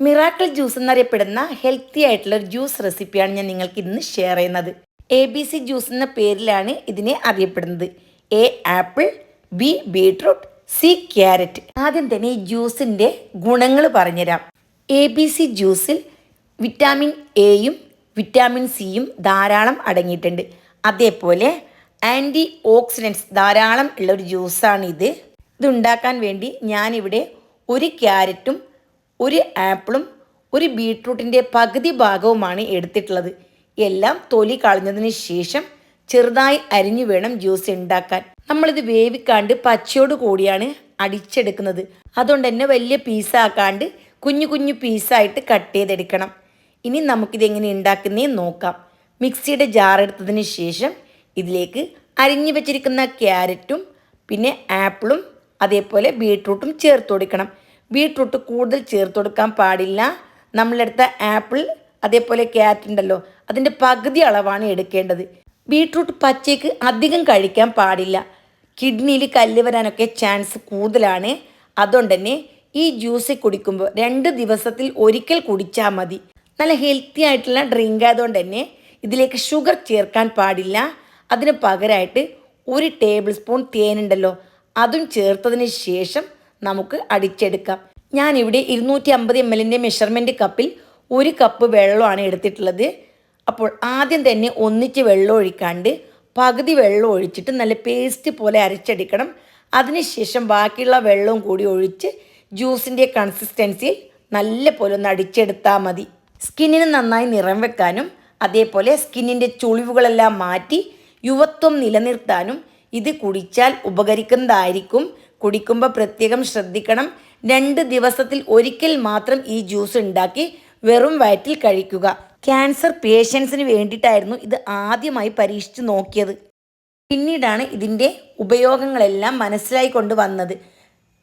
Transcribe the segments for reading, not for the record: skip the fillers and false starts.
Miracle juice എന്നറിയപ്പെടുന്ന healthy ആയിട്ടുള്ള ഒരു ജ്യൂസ് റെസിപ്പിയാണ് ഞാൻ നിങ്ങൾക്ക് ഇന്ന് ഷെയർ ചെയ്യുന്നത്. ABC ജ്യൂസ് എന്ന പേരിലാണ് ഇതിനെ അറിയപ്പെടുന്നത്. A apple, B beetroot, C carrot. ആദ്യം തന്നെ ഈ ജ്യൂസിൻ്റെ ഗുണങ്ങൾ പറഞ്ഞുതരാം. ABC ജ്യൂസിൽ വിറ്റാമിൻ എയും വിറ്റാമിൻ സിയും ധാരാളം അടങ്ങിയിട്ടുണ്ട്. അതേപോലെ ആൻറ്റി ഓക്സിഡൻസ് ധാരാളം ഉള്ള ഒരു ജ്യൂസാണിത്. ഇതുണ്ടാക്കാൻ വേണ്ടി ഞാനിവിടെ ഒരു ക്യാരറ്റും ഒരു ആപ്പിളും ഒരു ബീട്രൂട്ടിൻ്റെ പകുതി ഭാഗവുമാണ് എടുത്തിട്ടുള്ളത്. എല്ലാം തൊലി കളഞ്ഞതിന് ശേഷം ചെറുതായി അരിഞ്ഞു വേണം ജ്യൂസ് ഉണ്ടാക്കാൻ. നമ്മളിത് വേവിക്കാണ്ട് പച്ചയോട് കൂടിയാണ് അടിച്ചെടുക്കുന്നത്. അതുകൊണ്ട് തന്നെ വലിയ പീസാക്കാണ്ട് കുഞ്ഞു കുഞ്ഞു പീസായിട്ട് കട്ട് ചെയ്തെടുക്കണം. ഇനി നമുക്കിതെങ്ങനെ ഉണ്ടാക്കുന്നതെന്ന് നോക്കാം. മിക്സിയുടെ ജാർ എടുത്തതിന് ശേഷം ഇതിലേക്ക് അരിഞ്ഞു വെച്ചിരിക്കുന്ന ക്യാരറ്റും പിന്നെ ആപ്പിളും അതേപോലെ ബീട്രൂട്ടും ചേർത്ത് കൊടുക്കണം. ബീട്രൂട്ട് കൂടുതൽ ചേർത്ത് കൊടുക്കാൻ പാടില്ല. നമ്മളെടുത്ത ആപ്പിൾ അതേപോലെ ക്യാരറ്റ് ഉണ്ടല്ലോ, അതിൻ്റെ പകുതി അളവാണ് എടുക്കേണ്ടത്. ബീട്രൂട്ട് പച്ചയ്ക്ക് അധികം കഴിക്കാൻ പാടില്ല. കിഡ്നിയിൽ കല്ല് വരാനൊക്കെ ചാൻസ് കൂടുതലാണ്. അതുകൊണ്ട് തന്നെ ഈ ജ്യൂസ് കുടിക്കുമ്പോൾ 2 ദിവസത്തിൽ ഒരിക്കൽ കുടിച്ചാൽ മതി. നല്ല ഹെൽത്തി ആയിട്ടുള്ള ഡ്രിങ്ക് ആയതുകൊണ്ട് തന്നെ ഇതിലേക്ക് ഷുഗർ ചേർക്കാൻ പാടില്ല. അതിന് പകരമായിട്ട് 1 ടേബിൾ സ്പൂൺ തേനുണ്ടല്ലോ, അതും ചേർത്തതിന് ശേഷം നമുക്ക് അടിച്ചെടുക്കാം. ഞാനിവിടെ 250 ml മെഷർമെൻറ്റ് കപ്പിൽ 1 കപ്പ് വെള്ളമാണ് എടുത്തിട്ടുള്ളത്. അപ്പോൾ ആദ്യം തന്നെ ഒന്നിച്ച് വെള്ളം ഒഴിക്കാണ്ട് പകുതി വെള്ളം ഒഴിച്ചിട്ട് നല്ല പേസ്റ്റ് പോലെ അരച്ചെടുക്കണം. അതിനുശേഷം ബാക്കിയുള്ള വെള്ളവും കൂടി ഒഴിച്ച് ജ്യൂസിൻ്റെ കൺസിസ്റ്റൻസിയിൽ നല്ല പോലെ ഒന്ന് അടിച്ചെടുത്താൽ മതി. സ്കിന്നിന് നന്നായി നിറം വെക്കാനും അതേപോലെ സ്കിന്നിൻ്റെ ചുളിവുകളെല്ലാം മാറ്റി യുവത്വം നിലനിർത്താനും ഇത് കുടിച്ചാൽ ഉപകരിക്കുന്നതായിരിക്കും. കുടിക്കുമ്പോൾ പ്രത്യേകം ശ്രദ്ധിക്കണം. 2 ദിവസത്തിൽ ഒരിക്കൽ മാത്രം ഈ ജ്യൂസ് ഉണ്ടാക്കി വെറും വയറ്റിൽ കഴിക്കുക. ക്യാൻസർ പേഷ്യൻസിന് വേണ്ടിയിട്ടായിരുന്നു ഇത് ആദ്യമായി പരീക്ഷിച്ച് നോക്കിയത്. പിന്നീടാണ് ഇതിൻ്റെ ഉപയോഗങ്ങളെല്ലാം മനസ്സിലായി കൊണ്ട് വന്നത്.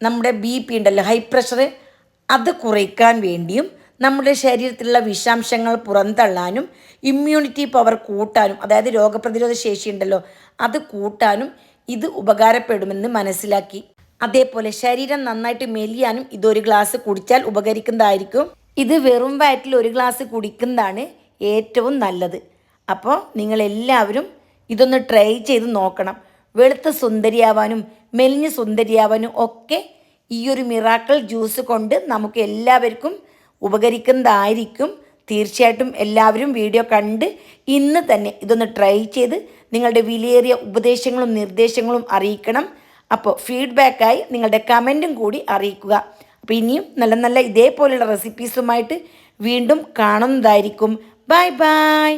നമ്മുടെ BP ഉണ്ടല്ലോ, ഹൈ പ്രഷർ, അത് കുറയ്ക്കാൻ വേണ്ടിയും നമ്മുടെ ശരീരത്തിലുള്ള വിഷാംശങ്ങൾ പുറന്തള്ളാനും ഇമ്മ്യൂണിറ്റി പവർ കൂട്ടാനും, അതായത് രോഗപ്രതിരോധ ശേഷി ഉണ്ടല്ലോ അത് കൂട്ടാനും ഇത് ഉപകാരപ്പെടുമെന്ന് മനസ്സിലാക്കി. അതേപോലെ ശരീരം നന്നായിട്ട് മെലിയാനും ഇതൊരു ഗ്ലാസ് കുടിച്ചാൽ ഉപകരിക്കുന്നതായിരിക്കും. ഇത് വെറും വയറ്റിൽ 1 ഗ്ലാസ് കുടിക്കുന്നതാണ് ഏറ്റവും നല്ലത്. അപ്പോൾ നിങ്ങളെല്ലാവരും ഇതൊന്ന് ട്രൈ ചെയ്ത് നോക്കണം. വെളുത്ത സുന്ദരിയാവാനും മെലിഞ്ഞ് സുന്ദരിയാവാനും ഒക്കെ ഈ ഒരു മിറാക്കിൾ ജ്യൂസ് കൊണ്ട് നമുക്ക് എല്ലാവർക്കും ഉപകരിക്കുന്നതായിരിക്കും. തീർച്ചയായിട്ടും എല്ലാവരും വീഡിയോ കണ്ട് ഇന്ന് തന്നെ ഇതൊന്ന് ട്രൈ ചെയ്ത് നിങ്ങളുടെ വിലയേറിയ ഉപദേശങ്ങളും നിർദ്ദേശങ്ങളും അറിയിക്കണം. അപ്പോൾ ഫീഡ്ബാക്കായി നിങ്ങളുടെ കമൻറ്റും കൂടി അറിയിക്കുക. അപ്പോൾ ഇനിയും നല്ല നല്ല ഇതേപോലെയുള്ള റെസിപ്പീസുമായിട്ട് വീണ്ടും കാണുന്നതായിരിക്കും. Bye bye.